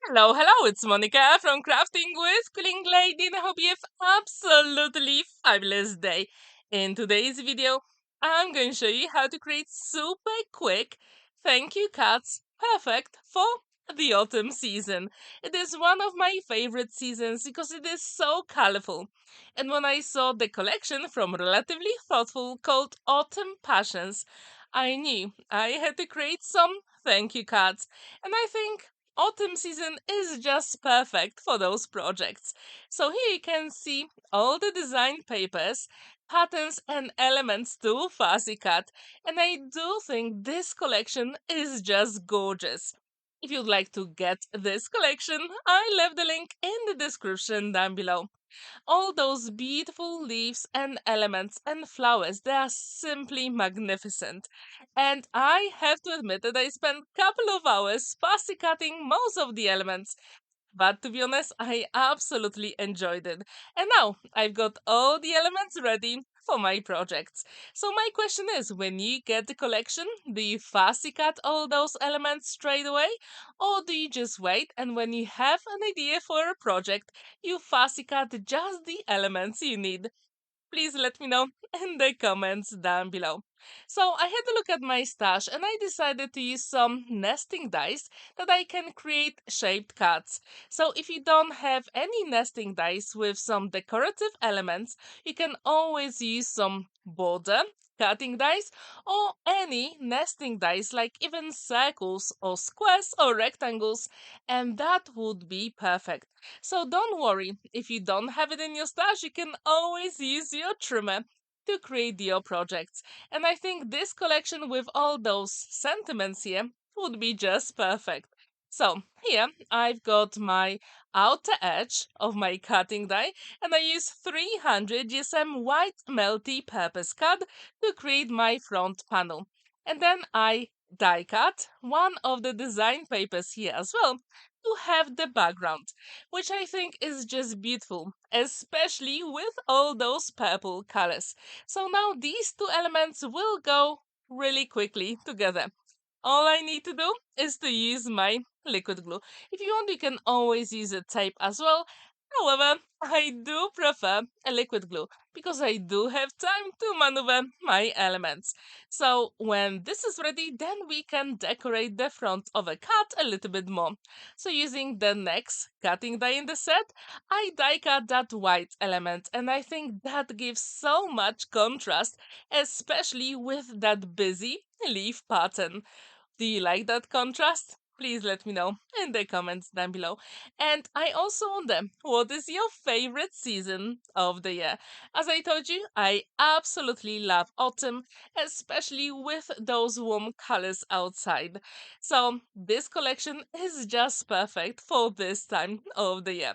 Hello, it's Monica from Crafting with Quilling Lady, and I hope you have absolutely fabulous day. In today's video, I'm going to show you how to create super quick thank you cards perfect for the autumn season. It is one of my favorite seasons because it is so colorful. And when I saw the collection from Relatively Thoughtful called Autumn Passions, I knew I had to create some thank you cards. And I think autumn season is just perfect for those projects. So here you can see all the design papers, patterns and elements to fussy cut, and I do think this collection is just gorgeous. If you'd like to get this collection, I left the link in the description down below. All those beautiful leaves and elements and flowers, they are simply magnificent. And I have to admit that I spent a couple of hours fussy cutting most of the elements, but to be honest, I absolutely enjoyed it. And now I've got all the elements ready for my projects. So my question is, when you get the collection, do you fussy cut all those elements straight away? Or do you just wait and when you have an idea for a project, you fussy cut just the elements you need? Please let me know in the comments down below. So I had a look at my stash and I decided to use some nesting dice that I can create shaped cards. So if you don't have any nesting dice with some decorative elements, you can always use some border cutting dice or any nesting dice like even circles or squares or rectangles, and that would be perfect. So don't worry, if you don't have it in your stash, you can always use your trimmer to create your projects. And I think this collection with all those sentiments here would be just perfect. So here I've got my outer edge of my cutting die and I use 300 GSM white melty purpose card to create my front panel. And then I die cut one of the design papers here as well to have the background, which I think is just beautiful, especially with all those purple colors. So now these two elements will go really quickly together. All I need to do is to use my liquid glue. If you want, you can always use a tape as well. However, I do prefer a liquid glue because I do have time to maneuver my elements. So when this is ready, then we can decorate the front of a cut a little bit more. So using the next cutting die in the set, I die cut that white element and I think that gives so much contrast, especially with that busy leaf pattern. Do you like that contrast? Please let me know in the comments down below. And I also wonder, what is your favorite season of the year? As I told you, I absolutely love autumn, especially with those warm colors outside. So this collection is just perfect for this time of the year.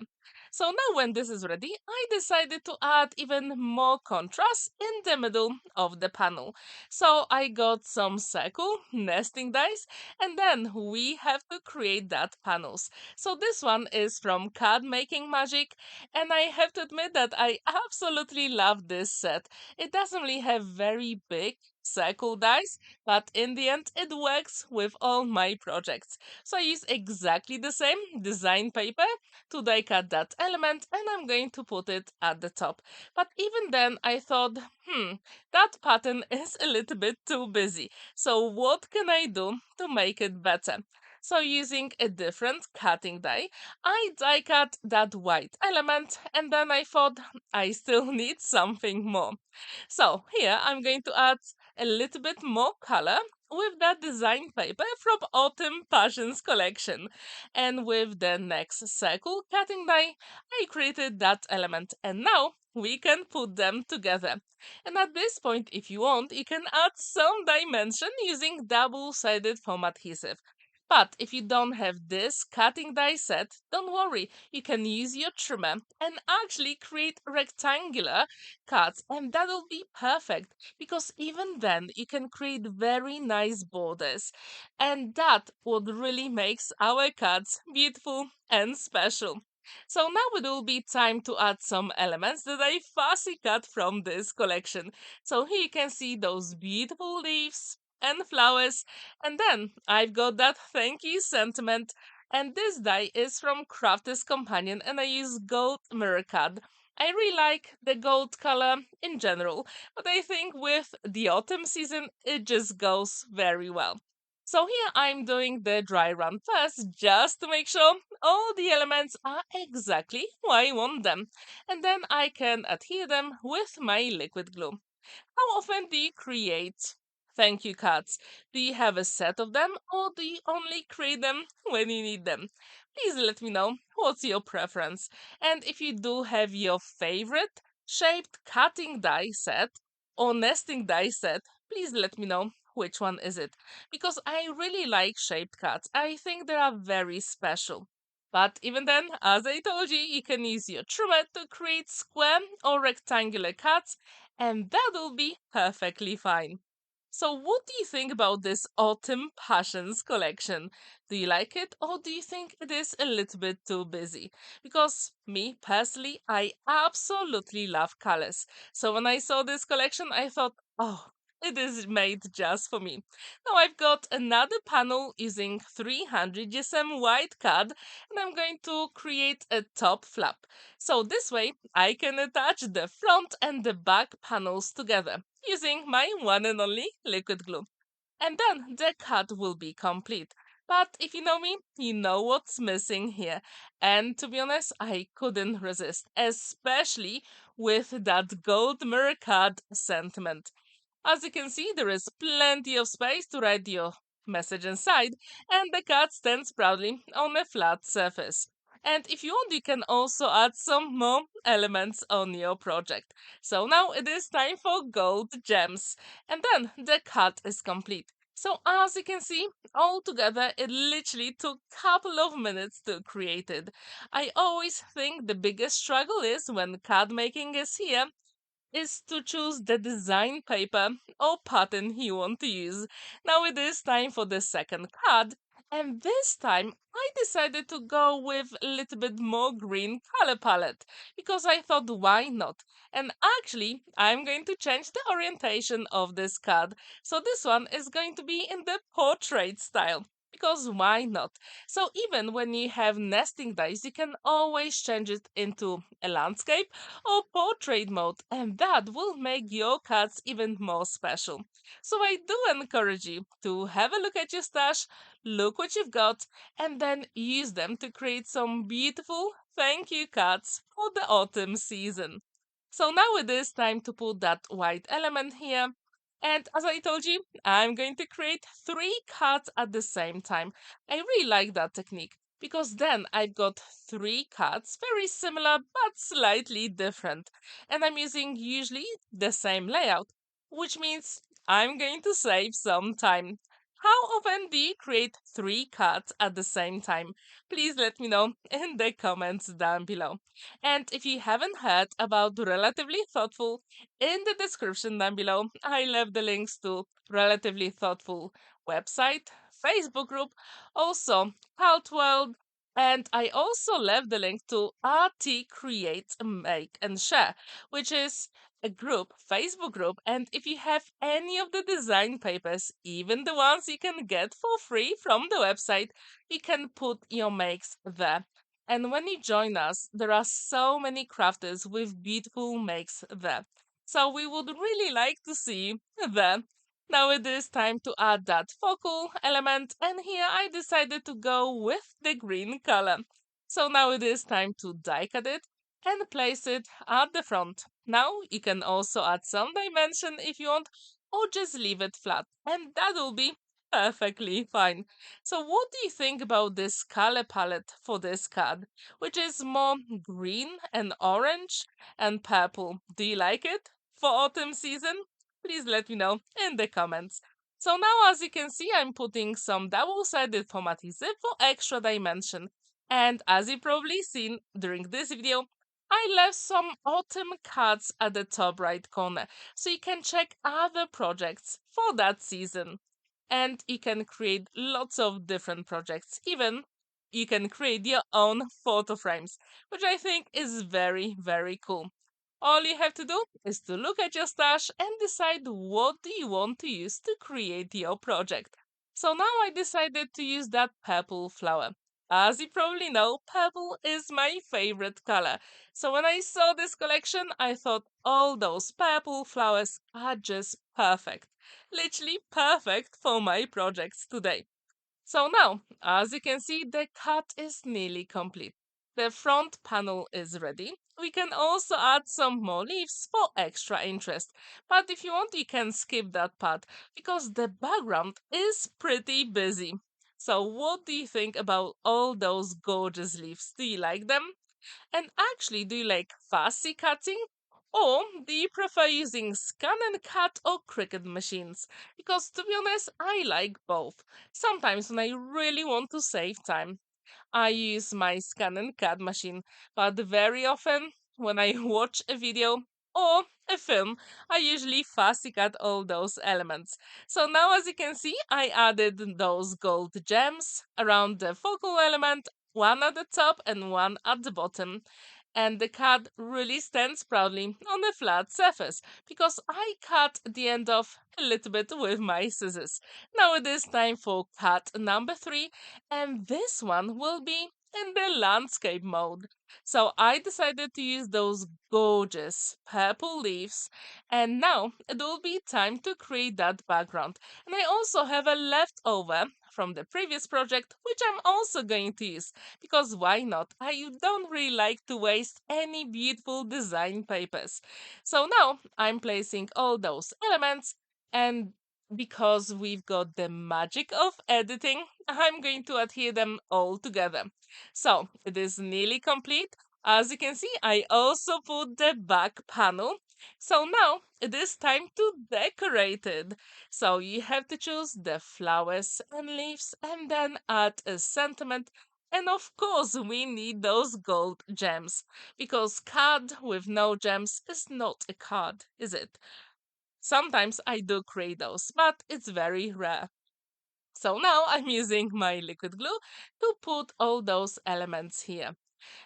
So now when this is ready, I decided to add even more contrast in the middle of the panel. So I got some circle nesting dice and then we have to create that panels. So this one is from Card Making Magic and I have to admit that I absolutely love this set. It doesn't really have very big circle dice, but in the end it works with all my projects. So I use exactly the same design paper to die cut that element and I'm going to put it at the top. But even then I thought, that pattern is a little bit too busy. So what can I do to make it better? So using a different cutting die, I die cut that white element and then I thought I still need something more. So here I'm going to add a little bit more color with that design paper from Autumn Passions collection. And with the next circle cutting die, I created that element and now we can put them together. And at this point, if you want, you can add some dimension using double-sided foam adhesive. But if you don't have this cutting die set, don't worry, you can use your trimmer and actually create rectangular cuts and that'll be perfect because even then you can create very nice borders and that would really makes our cuts beautiful and special. So now it will be time to add some elements that I fussy cut from this collection. So here you can see those beautiful leaves and flowers. And then I've got that thank you sentiment And this die is from Crafters Companion and I use gold mirror card. I really like the gold color in general, but I think with the autumn season it just goes very well. So here I'm doing the dry run first just to make sure all the elements are exactly where I want them. And then I can adhere them with my liquid glue. How often do you create thank you cards? Do you have a set of them or do you only create them when you need them? Please let me know what's your preference. And if you do have your favorite shaped cutting die set or nesting die set, please let me know which one is it. Because I really like shaped cards. I think they are very special. But even then, as I told you, you can use your trimmer to create square or rectangular cards and that'll be perfectly fine. So, what do you think about this Autumn Passions collection? Do you like it or do you think it is a little bit too busy? Because me personally, I absolutely love colors. So, when I saw this collection, I thought, oh, it is made just for me. Now I've got another panel using 300 GSM white card and I'm going to create a top flap. So this way I can attach the front and the back panels together using my one and only liquid glue. And then the cut will be complete. But if you know me, you know what's missing here. And to be honest, I couldn't resist, especially with that gold mirror card sentiment. As you can see, there is plenty of space to write your message inside, and the card stands proudly on a flat surface. And if you want, you can also add some more elements on your project. So now it is time for gold gems. And then the card is complete. So as you can see, all together it literally took a couple of minutes to create it. I always think the biggest struggle is when card making is here is to choose the design paper or pattern you want to use. Now it is time for the second card, and this time I decided to go with a little bit more green color palette because I thought why not? And actually, I'm going to change the orientation of this card. So this one is going to be in the portrait style. Because why not? So even when you have nesting dice, you can always change it into a landscape or portrait mode, and that will make your cards even more special. So I do encourage you to have a look at your stash, look what you've got, and then use them to create some beautiful thank you cards for the autumn season. So now it is time to put that white element here. And as I told you, I'm going to create 3 cards at the same time. I really like that technique because then I've got 3 cards, very similar but slightly different. And I'm using usually the same layout, which means I'm going to save some time. How often do you create 3 cards at the same time? Please let me know in the comments down below. And if you haven't heard about Relatively Thoughtful, in the description down below, I left the links to Relatively Thoughtful website, Facebook group, also Cult World, and I also left the link to RT Create, Make and Share, which is a group, Facebook group. And if you have any of the design papers, even the ones you can get for free from the website, you can put your makes there. And when you join us, there are so many crafters with beautiful makes there. So we would really like to see you there. Now it is time to add that focal element, and here I decided to go with the green color. So now it is time to die cut it and place it at the front. Now you can also add some dimension if you want, or just leave it flat, and that will be perfectly fine. So what do you think about this color palette for this card, which is more green and orange and purple? Do you like it for autumn season? Please let me know in the comments. So now as you can see, I'm putting some double-sided format adhesive for extra dimension. And as you've probably seen during this video, I left some autumn cards at the top right corner, so you can check other projects for that season. And you can create lots of different projects. Even you can create your own photo frames, which I think is very, very cool. All you have to do is to look at your stash and decide what do you want to use to create your project. So now I decided to use that purple flower. As you probably know, purple is my favorite color. So when I saw this collection, I thought all those purple flowers are just perfect. Literally perfect for my projects today. So now, as you can see, the cut is nearly complete. The front panel is ready. We can also add some more leaves for extra interest. But if you want, you can skip that part because the background is pretty busy. So what do you think about all those gorgeous leaves? Do you like them? And actually, do you like fussy cutting? Or do you prefer using scan and cut or Cricut machines? Because to be honest, I like both. Sometimes when I really want to save time, I use my scan and cut machine, but very often when I watch a video or a film, I usually fussy cut all those elements. So now as you can see, I added those gold gems around the focal element, one at the top and one at the bottom. And the cut really stands proudly on a flat surface because I cut the end off a little bit with my scissors. Now it is time for cut number 3, and this one will be in the landscape mode. So I decided to use those gorgeous purple leaves, and now it will be time to create that background. And I also have a leftover from the previous project which I'm also going to use because why not? I don't really like to waste any beautiful design papers. So now I'm placing all those elements, and because we've got the magic of editing, I'm going to adhere them all together. So it is nearly complete. As you can see, I also put the back panel. So now it is time to decorate it. So you have to choose the flowers and leaves and then add a sentiment. And of course, we need those gold gems because card with no gems is not a card, is it? Sometimes I do create those, but it's very rare. So now I'm using my liquid glue to put all those elements here.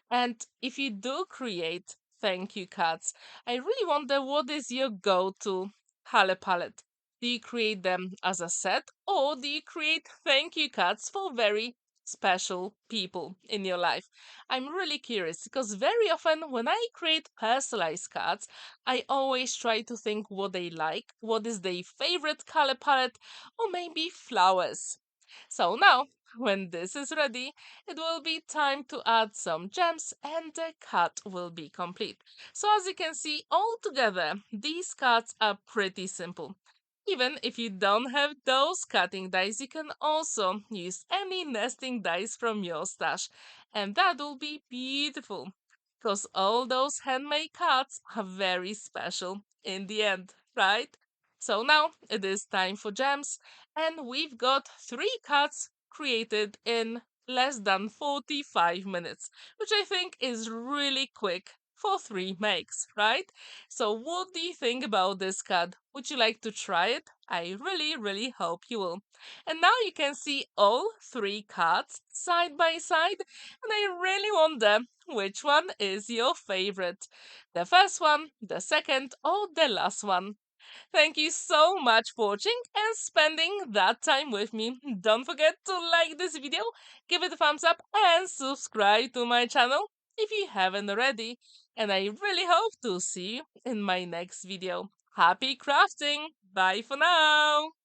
And if you do create thank you cards, I really wonder what is your go-to color palette. Do you create them as a set or do you create thank you cards for very special people in your life? I'm really curious because very often when I create personalized cards, I always try to think what they like, what is their favorite color palette, or maybe flowers. So now, when this is ready, it will be time to add some gems and the cut will be complete. So as you can see, all together, these cuts are pretty simple. Even if you don't have those cutting dies, you can also use any nesting dies from your stash. And that will be beautiful. Because all those handmade cuts are very special in the end, right? So now it is time for gems, and we've got 3 cuts created in less than 45 minutes, which I think is really quick for 3 makes, right? So, what do you think about this cut? Would you like to try it? I really hope you will. And now you can see all 3 cuts side by side, and I really wonder which one is your favorite. The first one, the second, or the last one? Thank you so much for watching and spending that time with me. Don't forget to like this video, give it a thumbs up and subscribe to my channel if you haven't already. And I really hope to see you in my next video. Happy crafting! Bye for now!